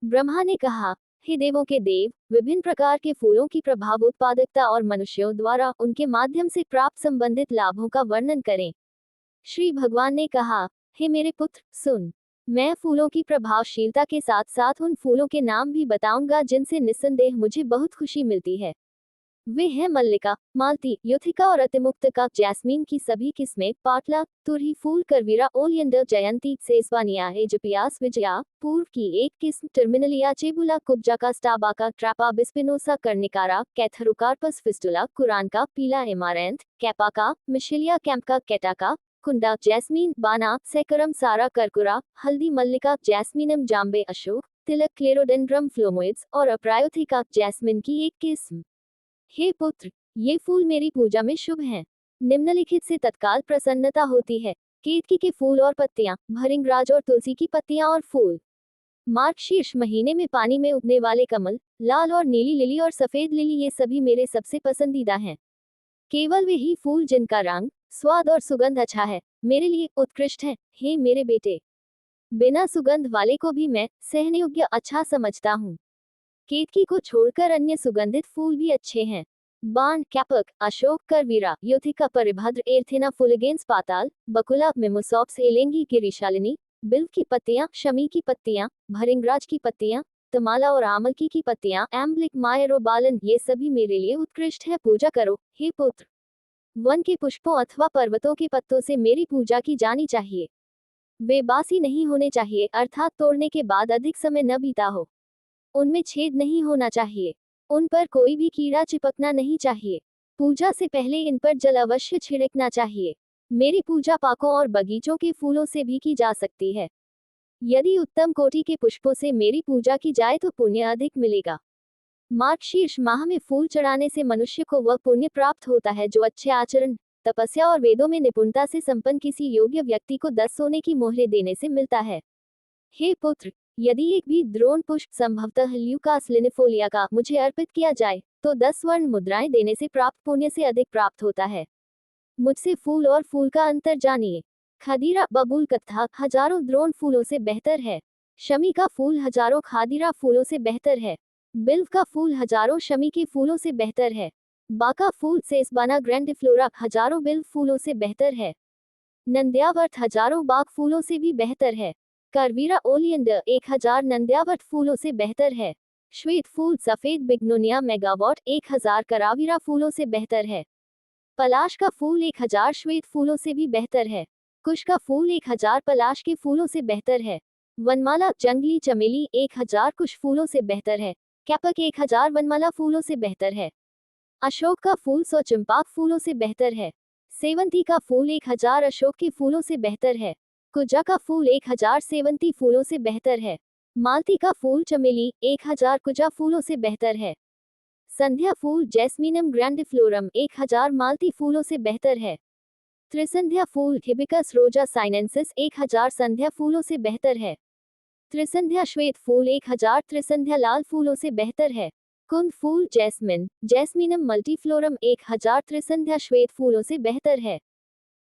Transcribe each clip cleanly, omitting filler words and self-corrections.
ब्रह्मा ने कहा, हे देवों के देव, विभिन्न प्रकार के फूलों की प्रभाव उत्पादकता और मनुष्यों द्वारा उनके माध्यम से प्राप्त संबंधित लाभों का वर्णन करें। श्री भगवान ने कहा, हे मेरे पुत्र, सुन। मैं फूलों की प्रभावशीलता के साथ साथ उन फूलों के नाम भी बताऊंगा जिनसे निस्संदेह मुझे बहुत खुशी मिलती है। वे हैं मल्लिका, मालती, युथिका और अतिमुक्तका, जैस्मीन की सभी किस्में, पाटला, तुरही फूल, करवीरा, ओलियंडर, जयंती, सेसवानिया, एजपियास, विजया, पूर्व की एक किस्म, टर्मिनलिया, चेबुला, कुब्जाका, स्टाबाका, ट्रैपा, बिस्पिनोसा, कर्निकारा, कैथरोकार्पस, फिस्टुला, कुरानका, पीला एमारेंथ, कैपाका, मिशेलिया, कैंपका, कैटाका, कुंडा, जैस्मीन, बाना, सेकरम, सारा, करकुरा, हल्दी मल्लिका, जैस्मीनम, जाम्बे, अशोक, तिलक, क्लेरोडेंड्रम फ्लोमोइड्स और अप्रायोथिका, जैस्मिन की एक किस्म। हे पुत्र, ये फूल मेरी पूजा में शुभ हैं। निम्नलिखित से तत्काल प्रसन्नता होती है। केतकी के फूल और पत्तियां, भृंगराज और तुलसी की पत्तियां और फूल। मार्गशीर्ष महीने में पानी में उगने वाले कमल, लाल और नीली लिली और सफेद लिली, ये सभी मेरे सबसे पसंदीदा हैं। केवल वे ही फूल जिनका रंग, स्वाद और सुगंध अच्छा है, मेरे लिए उत्कृष्ट है। हे मेरे बेटे, बिना सुगंध वाले को भी मैं सहन योग्य अच्छा समझता हूँ। केतकी को छोड़कर अन्य सुगंधित फूल भी अच्छे हैं। बाण, कैपक, अशोक, करवीरा, युथिका, परिभद्र, एर्थेना, फुलगेंस, पाताल, बकुला, मिमोसॉप्स, एलेंगी, गिरिशालिनी, बिल्व की पत्तियां, शमी की पत्तियां, भृंगराज की पत्तियां, तमाला और आमलकी की पत्तियां, एम्बलिक, मायरोबालन, ये सभी मेरे लिए उत्कृष्ट है। पूजा करो, हे पुत्र। वन के पुष्पों अथवा पर्वतों के पत्तों से मेरी पूजा की जानी चाहिए। वे बासी नहीं होने चाहिए, अर्थात तोड़ने के बाद अधिक समय न बीता हो। उनमें छेद नहीं होना चाहिए। उन पर कोई भी कीड़ा चिपकना नहीं चाहिए। पूजा से पहले इन पर जल अवश्य छिड़कना चाहिए। मेरी पूजा पाकों और बगीचों के फूलों से भी की जा सकती है। यदि उत्तम कोटि के पुष्पों से मेरी पूजा की जाए तो पुण्य अधिक मिलेगा। मार्गशीर्ष माह में फूल चढ़ाने से मनुष्य को वह पुण्य प्राप्त होता है जो अच्छे आचरण, तपस्या और वेदों में निपुणता से संपन्न किसी योग्य व्यक्ति को 10 सोने की मोहरें देने से मिलता है। हे पुत्र, यदि एक भी द्रोण पुष्प, संभवतः ल्यूकास लिनिफोलिया का, मुझे अर्पित किया जाए तो 10 स्वर्ण मुद्राएं देने से प्राप्त पुण्य से अधिक प्राप्त होता है। मुझसे फूल और फूल का अंतर जानिए। खदीरा बबूल कत्था हजारों द्रोण फूलों से बेहतर है। शमी का फूल हजारों खादीरा फूलों से बेहतर है। बिल्व का फूल हजारों शमी के फूलों से बेहतर है। बाका फूल सेसबाना ग्रैंडिफ्लोरा हजारों बिल्व फूलों से बेहतर है। नंद्यावर्त हजारों बाग फूलों से भी बेहतर है। करवीरा ओलियंडर 1000 नंद्यावट फूलों से बेहतर है। श्वेत फूल सफेद बिग्नोनिया मेगावॉट 1000 करावीरा फूलों से बेहतर है। पलाश का फूल 1000 श्वेत फूलों से भी बेहतर है। कुश का फूल 1000 पलाश के फूलों से बेहतर है। वनमाला जंगली चमेली 1000 कुश फूलों से बेहतर है। कैपक 1000 वनमाला फूलों से बेहतर है। अशोक का फूल 100 चंपाक फूलों से बेहतर है। सेवंती का फूल 1000 अशोक के फूलों से बेहतर है। कुजा का फूल 1000 सेवंती फूलों से बेहतर है। मालती का फूल चमेली 1000 कुजा फूलों से बेहतर है। संध्या फूल जैस्मीनम ग्रैंडिफ्लोरम 1000 मालती फूलों से बेहतर है। त्रिसंध्या फूल हिबिकस रोजा साइनेंसिस 1000 संध्या फूलों से बेहतर है। त्रिसंध्या श्वेत फूल 1000 त्रिसंध्या लाल फूलों से बेहतर है। कुंद फूल जैस्मिन जैस्मीनम मल्टीफ्लोरम 1000 त्रिसंध्या श्वेत फूलों से बेहतर है।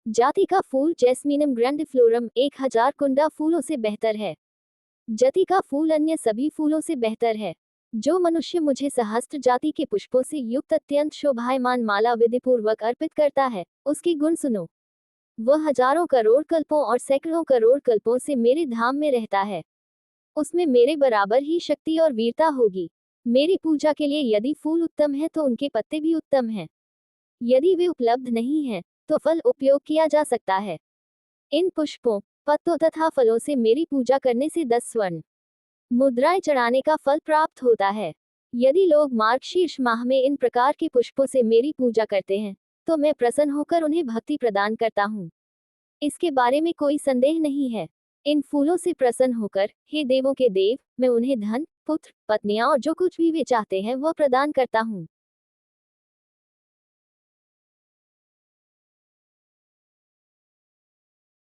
जाति का फूल जैस्मीनम ग्रैंडिफ्लोरम 1000 कुंडा फूलों से बेहतर है। जति का फूल अन्य सभी फूलों से बेहतर है। जो मनुष्य मुझे सहस्त्र जाति के पुष्पों से युक्त अत्यंत शोभायमान माला विधिपूर्वक अर्पित करता है, उसके गुण सुनो। वह हजारों करोड़ कल्पों और सैकड़ों करोड़ कल्पों से मेरे धाम में रहता है। उसमें मेरे बराबर ही शक्ति और वीरता होगी। मेरी पूजा के लिए यदि फूल उत्तम है तो उनके पत्ते भी उत्तम हैं। यदि वे उपलब्ध नहीं हैं, तो फल उपयोग किया जा सकता है। इन पुष्पों, पत्तों तथा फलों से मेरी पूजा करने से 10 स्वर्ण मुद्राएं चढ़ाने का फल प्राप्त होता है। यदि लोग मार्गशीर्ष माह में इन प्रकार के पुष्पों से मेरी पूजा करते हैं, तो मैं प्रसन्न होकर उन्हें भक्ति प्रदान करता हूँ। इसके बारे में कोई संदेह नहीं है। इन फूलों से प्रसन्न होकर, हे देवों के देव, मैं उन्हें धन, पुत्र, पत्नियां और जो कुछ भी वे चाहते हैं वह प्रदान करता हूँ।